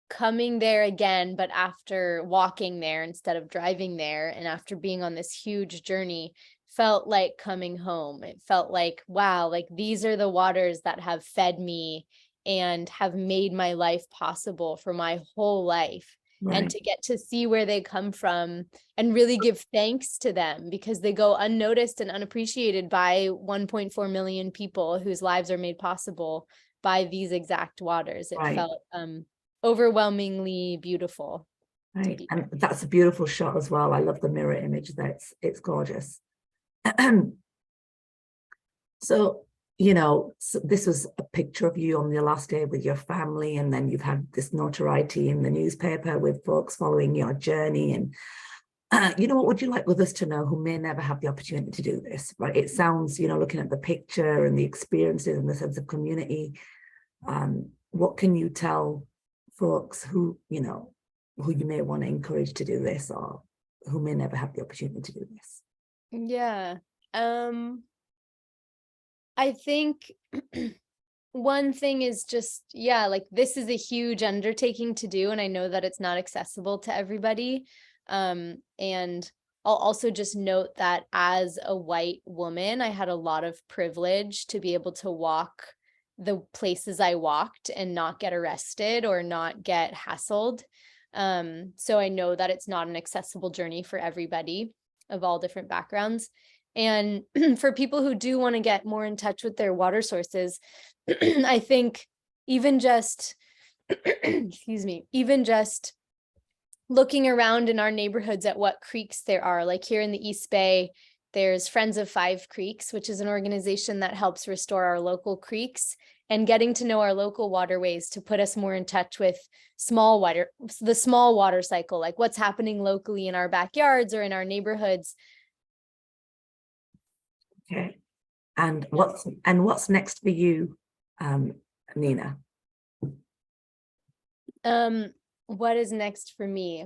coming there again, but after walking there instead of driving there, and after being on this huge journey, felt like coming home. It felt like, wow, like these are the waters that have fed me and have made my life possible for my whole life. and to get to see where they come from and really give thanks to them, because they go unnoticed and unappreciated by 1.4 million people whose lives are made possible by these exact waters. It felt overwhelmingly beautiful. Right, and that's a beautiful shot as well. I love the mirror image. It's gorgeous. So, you know, so this was a picture of you on your last day with your family, and then you've had this notoriety in the newspaper with folks following your journey. And you know, what would you like others to know who may never have the opportunity to do this? Right? It sounds, you know, looking at the picture and the experiences and the sense of community. What can you tell folks who, you know, who you may want to encourage to do this, or who may never have the opportunity to do this? Yeah. I think one thing is just, like, this is a huge undertaking to do, and I know that it's not accessible to everybody. And I'll also just note that as a white woman, I had a lot of privilege to be able to walk the places I walked and not get arrested or not get hassled. So I know that it's not an accessible journey for everybody of all different backgrounds. And for people who do want to get more in touch with their water sources, I think even just, excuse me, even just looking around in our neighborhoods at what creeks there are, like here in the East Bay, there's Friends of Five Creeks, which is an organization that helps restore our local creeks, and getting to know our local waterways to put us more in touch with the small water cycle, like what's happening locally in our backyards or in our neighborhoods. Okay, and what's next for you, Nina? What is next for me?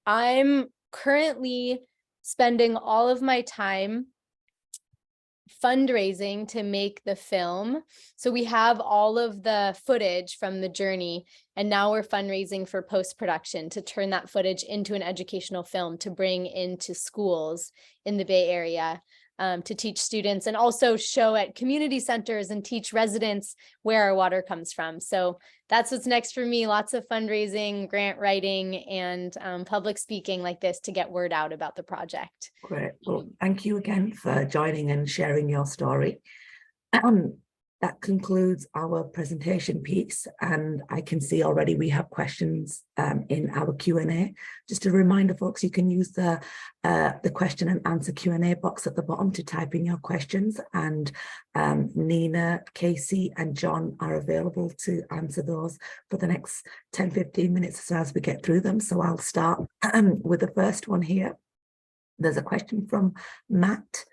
I'm currently spending all of my time fundraising to make the film. So we have all of the footage from the journey, and now we're fundraising for post-production to turn that footage into an educational film to bring into schools in the Bay Area, to teach students, and also show at community centers and teach residents where our water comes from. So that's what's next for me. Lots of fundraising, grant writing, and public speaking like this to get word out about the project. Great. Well, thank you again for joining and sharing your story. That concludes our presentation piece, and I can see already we have questions in our Q&A. Just a reminder, folks, you can use the question and answer Q&A box at the bottom to type in your questions, and Nina, Casey, and John are available to answer those for the next 10-15 minutes or so as we get through them. So I'll start with the first one here. There's a question from Matt.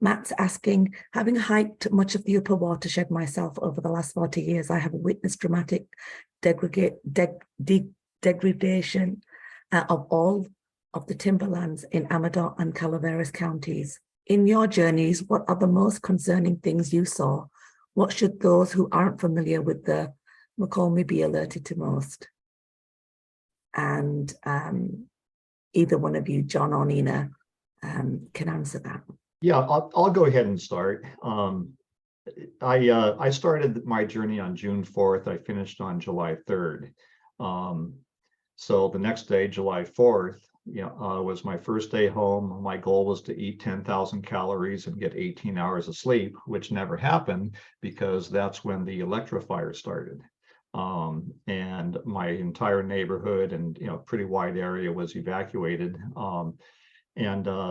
Matt's asking, having hiked much of the upper watershed myself over the last 40 years, I have witnessed dramatic degradation of all of the timberlands in Amador and Calaveras counties. In your journeys, what are the most concerning things you saw? What should those who aren't familiar with the Mokelumne be alerted to most? And either one of you, John or Nina, can answer that. Yeah, I'll go ahead and start. I started my journey on June 4th. I finished on July 3rd. So the next day, July 4th, was my first day home. My goal was to eat 10,000 calories and get 18 hours of sleep, which never happened because that's when the electrifier started. And my entire neighborhood and pretty wide area was evacuated.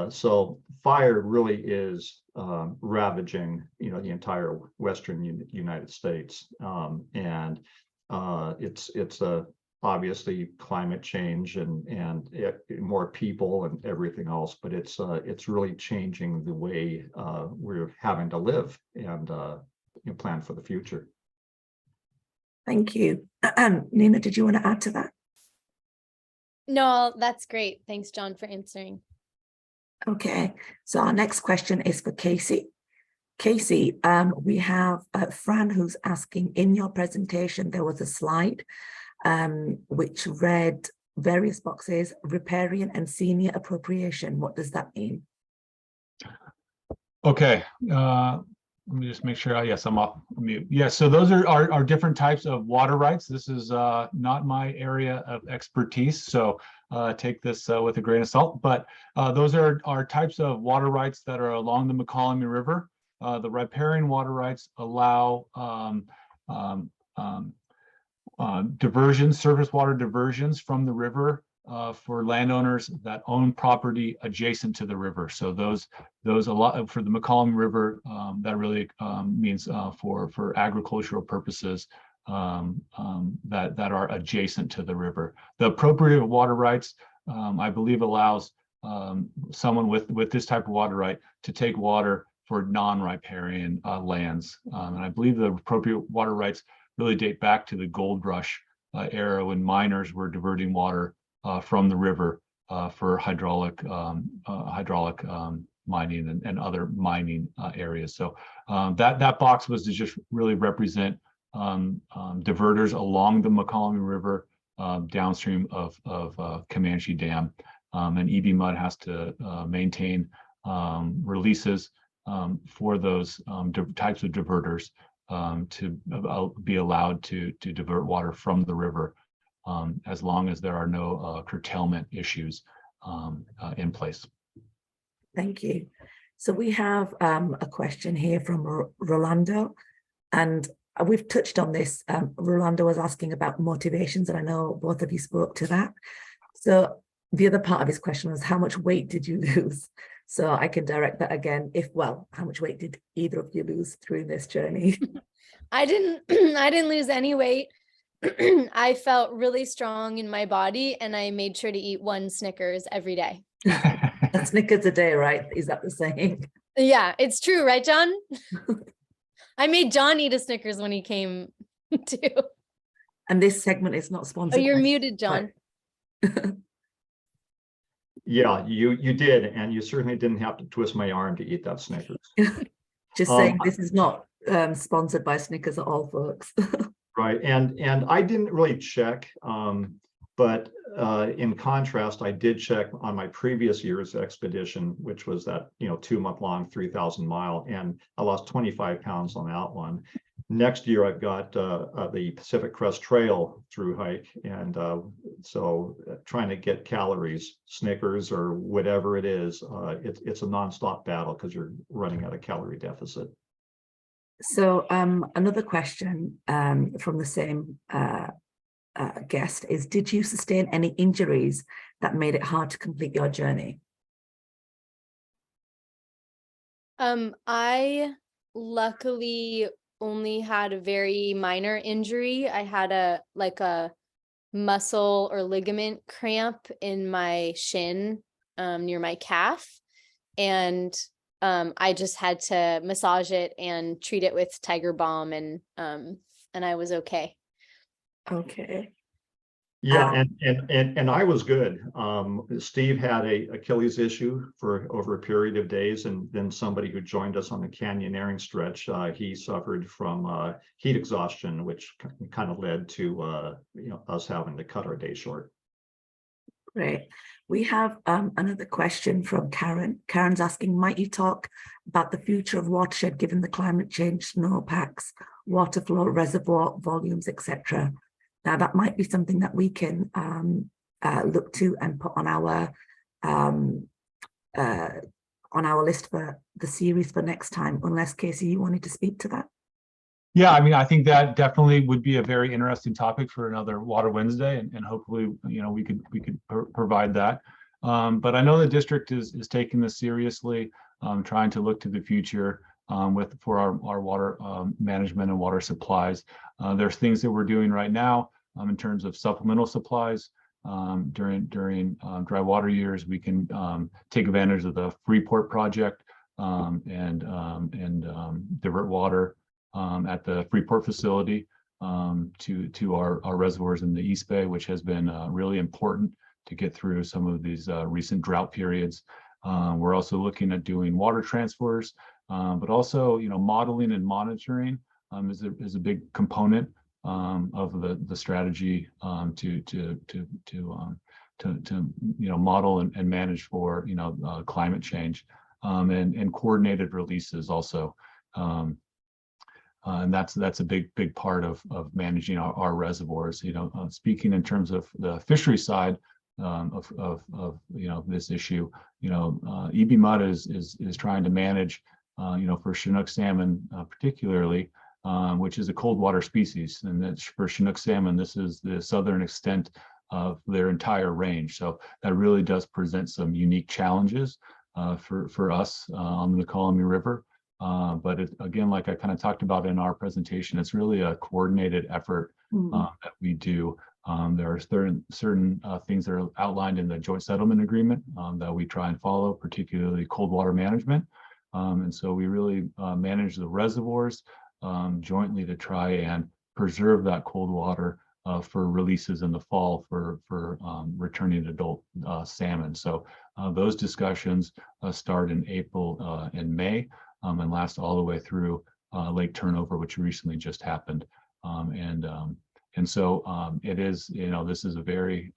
So fire really is ravaging, the entire Western United States, and it's obviously climate change and more people and everything else, but it's really changing the way we're having to live and plan for the future. Thank you. Nina, did you want to add to that? No, that's great. Thanks, John, for answering. Okay, so our next question is for Casey. Casey, we have Fran who's asking, in your presentation, there was a slide which read various boxes, riparian and senior appropriation. What does that mean? Okay, Let me just make sure. Yes, I'm off mute. Yes, so those are different types of water rights. This is not my area of expertise, so take this with a grain of salt. But those are types of water rights that are along the Mokelumne River. The riparian water rights allow diversions, surface water diversions from the river for landowners that own property adjacent to the river. So those a lot for the Mokelumne River, that really means for agricultural purposes that are adjacent to the river. The appropriate water rights, I believe, allows someone with this type of water right to take water for non-riparian lands. And I believe the appropriate water rights really date back to the gold rush era when miners were diverting water from the river for hydraulic mining and other mining areas. So that box was to just really represent diverters along the Mokelumne River downstream of Comanche Dam. And EBMUD has to maintain releases for those types of diverters to be allowed to divert water from the river as long as there are no curtailment issues in place. Thank you. So we have a question here from Rolando, and we've touched on this. Rolando was asking about motivations, and I know both of you spoke to that. So the other part of his question was, how much weight did you lose? So I can direct that again. How much weight did either of you lose through this journey? I didn't lose any weight. I felt really strong in my body, and I made sure to eat 1 Snickers every day. A Snickers a day, right? Is that the saying? Yeah, it's true, right, John? I made John eat a Snickers when he came too. And this segment is not Oh, sponsored. you're muted, John. Yeah, you did, and you certainly didn't have to twist my arm to eat that Snickers. Just saying, this is not sponsored by Snickers at all, folks. Right, and I didn't really check, but in contrast, I did check on my previous year's expedition, which was that 2-month-long 3,000-mile, and I lost 25 pounds on that one. Next year, I've got the Pacific Crest Trail through hike, and so trying to get calories, Snickers or whatever it is, it's a nonstop battle because you're running at a calorie deficit. So another question from the same guest is, did you sustain any injuries that made it hard to complete your journey? I luckily only had a very minor injury. I had a muscle or ligament cramp in my shin near my calf, and I just had to massage it and treat it with Tiger Balm, and I was okay. Okay. Yeah, and I was good. Steve had a Achilles issue for over a period of days, and then somebody who joined us on the canyoneering stretch, he suffered from heat exhaustion, which kind of led to us having to cut our day short. Great. We have another question from Karen. Karen's asking, might you talk about the future of watershed given the climate change, snowpacks, water flow, reservoir volumes, etc.? Now that might be something that we can look to and put on our list for the series for next time, unless Casey, you wanted to speak to that. Yeah, I mean, I think that definitely would be a very interesting topic for another Water Wednesday, and hopefully, we could provide that. But I know the district is taking this seriously, trying to look to the future for our water management and water supplies. There's things that we're doing right now in terms of supplemental supplies. During dry water years, we can take advantage of the Freeport project and divert water at the Freeport facility to our reservoirs in the East Bay, which has been really important to get through some of these recent drought periods. We're also looking at doing water transfers, but also modeling and monitoring is a big component of the strategy to model and manage for climate change, and coordinated releases also. And that's a big part of managing our reservoirs. Speaking in terms of the fishery side of this issue, EBMUD is trying to manage for Chinook salmon particularly, which is a cold water species, and that's for Chinook salmon. This is the southern extent of their entire range, so that really does present some unique challenges for us on the Mokelumne River. But again, like I kind of talked about in our presentation, it's really a coordinated effort that we do. There are certain things that are outlined in the joint settlement agreement that we try and follow, particularly cold water management. And so we really manage the reservoirs jointly to try and preserve that cold water for releases in the fall for returning adult salmon. So those discussions start in April and May. And last all the way through lake turnover, which recently just happened. And so it is, this is a very,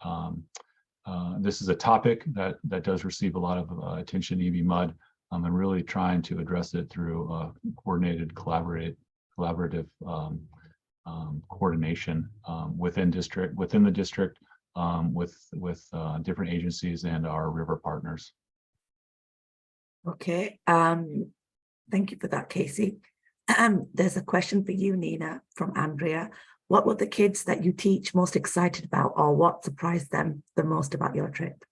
this is a topic that does receive a lot of attention in EBMUD, and really trying to address it through coordinated, collaborative coordination within the district, with different agencies and our river partners. Okay. Thank you for that, Casey. There's a question for you, Nina, from Andrea. What were the kids that you teach most excited about, or what surprised them the most about your trip?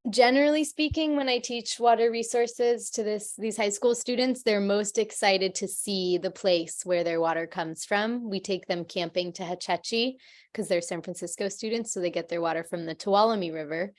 Generally speaking, when I teach water resources to these high school students, they're most excited to see the place where their water comes from. We take them camping to Hetch Hetchy because they're San Francisco students, so they get their water from the Tuolumne River.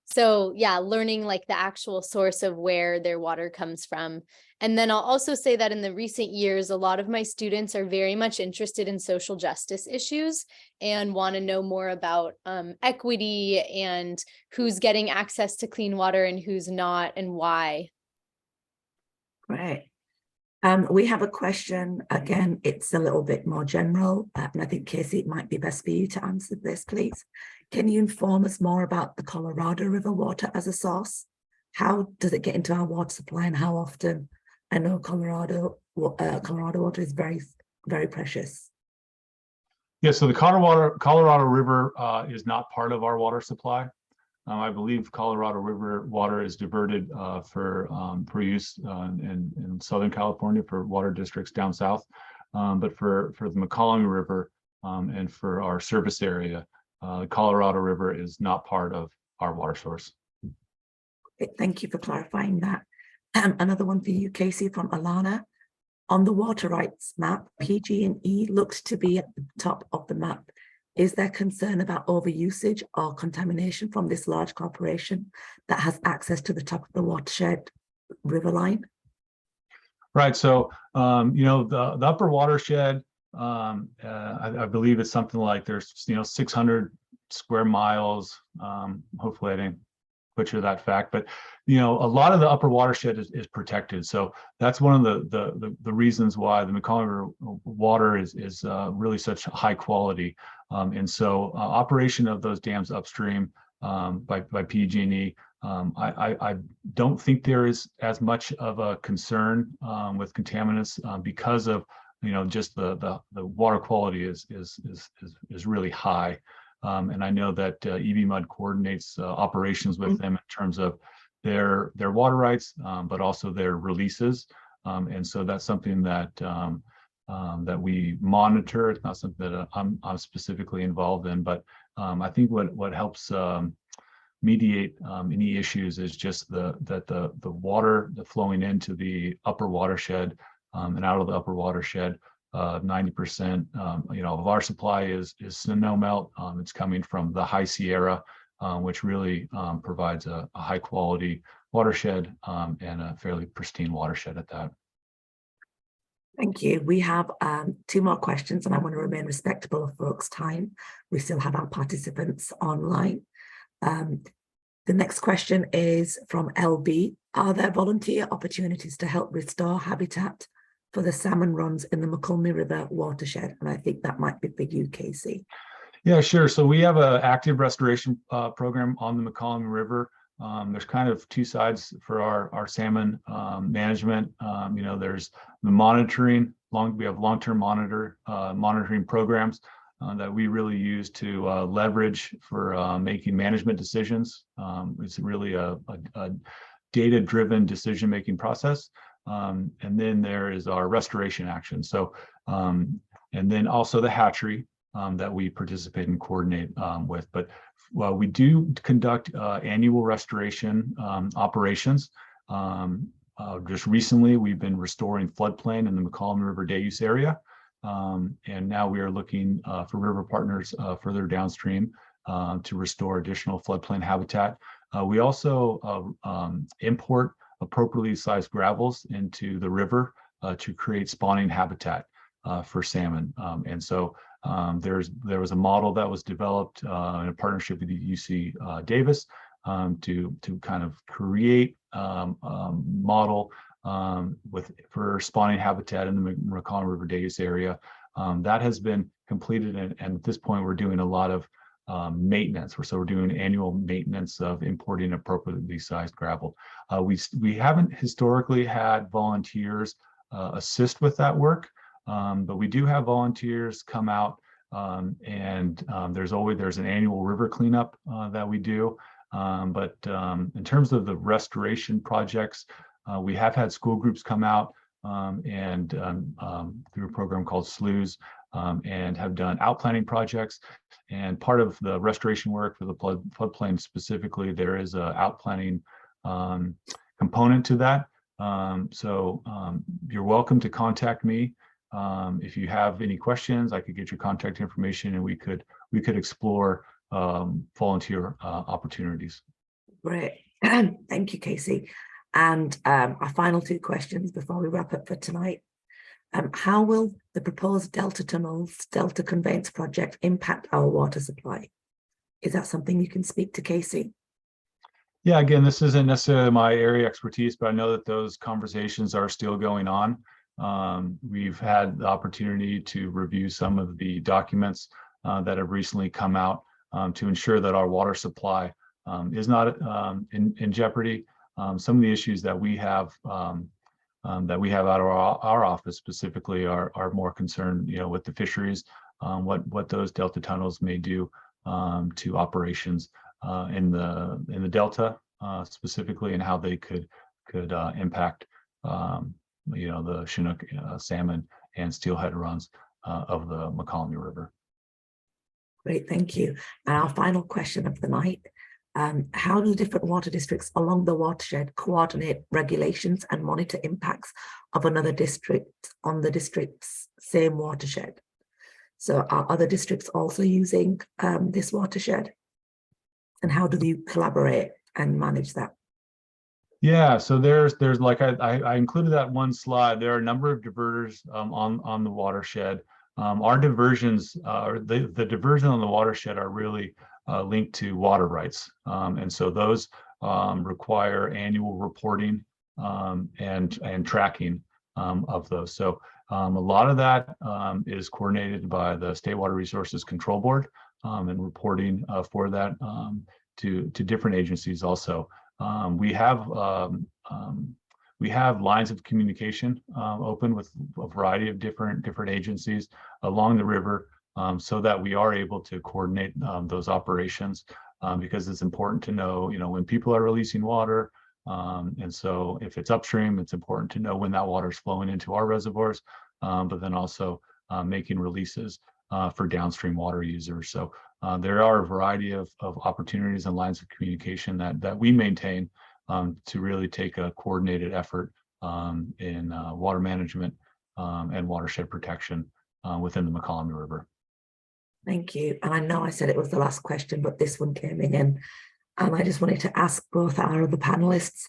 So yeah, learning like the actual source of where their water comes from. And then I'll also say that in the recent years, a lot of my students are very much interested in social justice issues and want to know more about equity and who's getting access to clean water and who's not and why. Great. We have a question. Again, it's a little bit more general, and I think, Casey, it might be best for you to answer this, please. Can you inform us more about the Colorado River water as a source? How does it get into our water supply and how often? I know Colorado water is very, very precious. Yeah, so the Colorado River is not part of our water supply. I believe Colorado River water is diverted for use in Southern California for water districts down south. But for the Mokelumne River and for our service area, Colorado River is not part of our water source. Thank you for clarifying that. Another one for you, Casey, from Alana. On the water rights map, PG&E looks to be at the top of the map. Is there concern about overusage or contamination from this large corporation that has access to the top of the watershed river line? Right. So, the upper watershed, I believe it's something like there's, 600 square miles. Hopefully I didn't butcher that fact, but, a lot of the upper watershed is protected. So that's one of the reasons why the Mokelumne water is really such high quality. And so operation of those dams upstream by PG&E, I don't think there is as much of a concern with contaminants because of just the water quality is really high. And I know that EBMUD coordinates operations with them in terms of their water rights, but also their releases. And so that's something that that we monitor. It's not something that I'm specifically involved in, but I think what helps mediate any issues is just the water flowing into the upper watershed and out of the upper watershed. 90% of our supply is snow melt. It's coming from the High Sierra, which really provides a high quality watershed and a fairly pristine watershed at that. Thank you. We have 2 more questions, and I want to remain respectful of folks' time. We still have our participants online. The next question is from LB. Are there volunteer opportunities to help restore habitat for the salmon runs in the Mokelumne River watershed? And I think that might be for you, Casey. Yeah, sure. So we have an active restoration program on the Mokelumne River. There's kind of two sides for our salmon management. There's the monitoring. We have long-term monitoring programs that we really use to leverage for making management decisions. It's really a data-driven decision-making process. And then there is our restoration action. So, and then also the hatchery that we participate and coordinate with. But we do conduct annual restoration operations. Just recently, we've been restoring floodplain in the Mokelumne River day use area. And now we are looking for river partners further downstream to restore additional floodplain habitat. We also import appropriately sized gravels into the river to create spawning habitat for salmon. And so there was a model that was developed in a partnership with UC Davis to kind of create model for spawning habitat in the Mokelumne River day use area. That has been completed, and at this point we're doing a lot of maintenance. We're doing annual maintenance of importing appropriately sized gravel. We haven't historically had volunteers assist with that work, but we do have volunteers come out, and there's an annual river cleanup that we do. But in terms of the restoration projects, we have had school groups come out and through a program called SLUES, and have done outplanting projects. And part of the restoration work for the floodplain specifically, there is a outplanting component to that. So you're welcome to contact me. If you have any questions, I could get your contact information, and we could explore volunteer opportunities. Great. Thank you, Casey. And our final two questions before we wrap up for tonight. How will the proposed Delta Tunnels, Delta Conveyance project impact our water supply? Is that something you can speak to, Casey? Yeah, again, this isn't necessarily my area expertise, but I know that those conversations are still going on. We've had the opportunity to review some of the documents that have recently come out to ensure that our water supply is not in jeopardy. Some of the issues that we have out of our office specifically are more concerned, with the fisheries, what those Delta tunnels may do to operations in the Delta specifically, and how they could impact the Chinook salmon and steelhead runs of the Mokelumne River. Great, thank you. And our final question of the night. How do different water districts along the watershed coordinate regulations and monitor impacts of another district on the district's same watershed? So are other districts also using this watershed? And how do you collaborate and manage that? Yeah, so there's like I included that one slide. There are a number of diverters on the watershed. Our diversions, the diversion on the watershed are really linked to water rights. And so those require annual reporting and tracking of those. So a lot of that is coordinated by the State Water Resources Control Board and reporting for that to different agencies also. We have lines of communication open with a variety of different agencies along the river, so that we are able to coordinate those operations, because it's important to know, when people are releasing water. And so if it's upstream, it's important to know when that water is flowing into our reservoirs, but then also making releases for downstream water users. So there are a variety of opportunities and lines of communication that we maintain to really take a coordinated effort in water management and watershed protection within the Mokelumne River. Thank you. And I know I said it was the last question, but this one came in, and I just wanted to ask both our other panelists.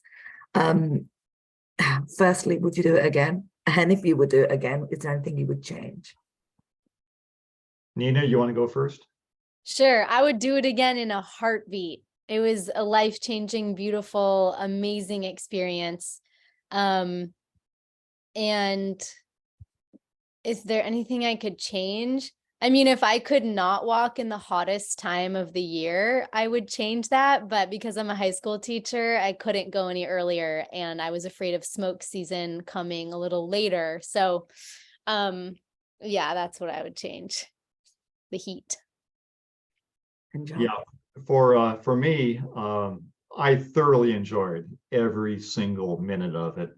Firstly, would you do it again? And if you would do it again, is there anything you would change? Nina, you want to go first? Sure, I would do it again in a heartbeat. It was a life-changing, beautiful, amazing experience. And is there anything I could change? I mean, if I could not walk in the hottest time of the year, I would change that. But because I'm a high school teacher, I couldn't go any earlier, and I was afraid of smoke season coming a little later. So, yeah, that's what I would change. The heat. And John? Yeah, for me, I thoroughly enjoyed every single minute of it,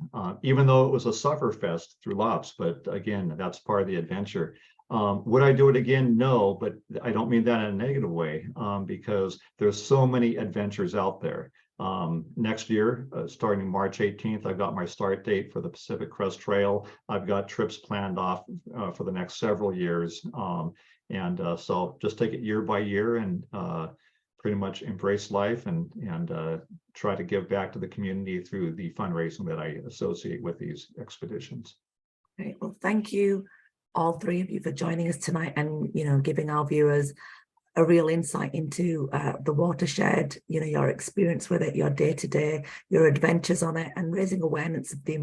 even though it was a sufferfest through lops. But again, that's part of the adventure. Would I do it again? No, but I don't mean that in a negative way, because there's so many adventures out there. Next year, starting March 18th, I've got my start date for the Pacific Crest Trail. I've got trips planned off for the next several years. So just take it year by year and pretty much embrace life and try to give back to the community through the fundraising that I associate with these expeditions. Great. Well, thank you, all three of you, for joining us tonight and, giving our viewers a real insight into the watershed, your experience with it, your day-to-day, your adventures on it, and raising awareness of the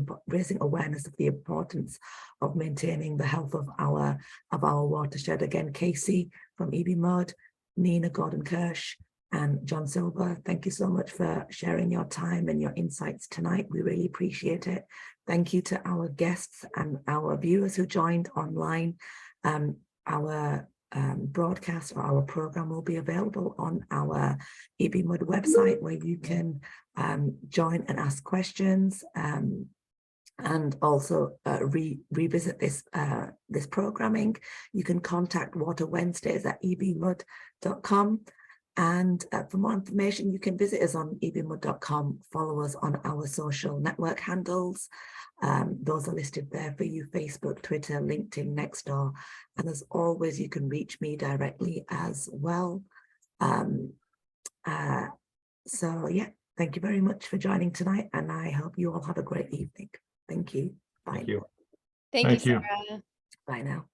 importance of maintaining the health of our watershed. Again, Casey from EBMUD, Nina Gordon-Kirsch, and John Silva, thank you so much for sharing your time and your insights tonight. We really appreciate it. Thank you to our guests and our viewers who joined online. Our broadcast or our program will be available on our EBMUD website, where you can join and ask questions, and also revisit this programming. You can contact Water Wednesdays at ebmud.com. And for more information, you can visit us on ebmud.com, follow us on our social network handles. Those are listed there for you: Facebook, Twitter, LinkedIn, Nextdoor. And as always, you can reach me directly as well. So yeah, thank you very much for joining tonight, and I hope you all have a great evening. Thank you. Bye. Thank you. Thank you, Thank you. Sarah. Bye now.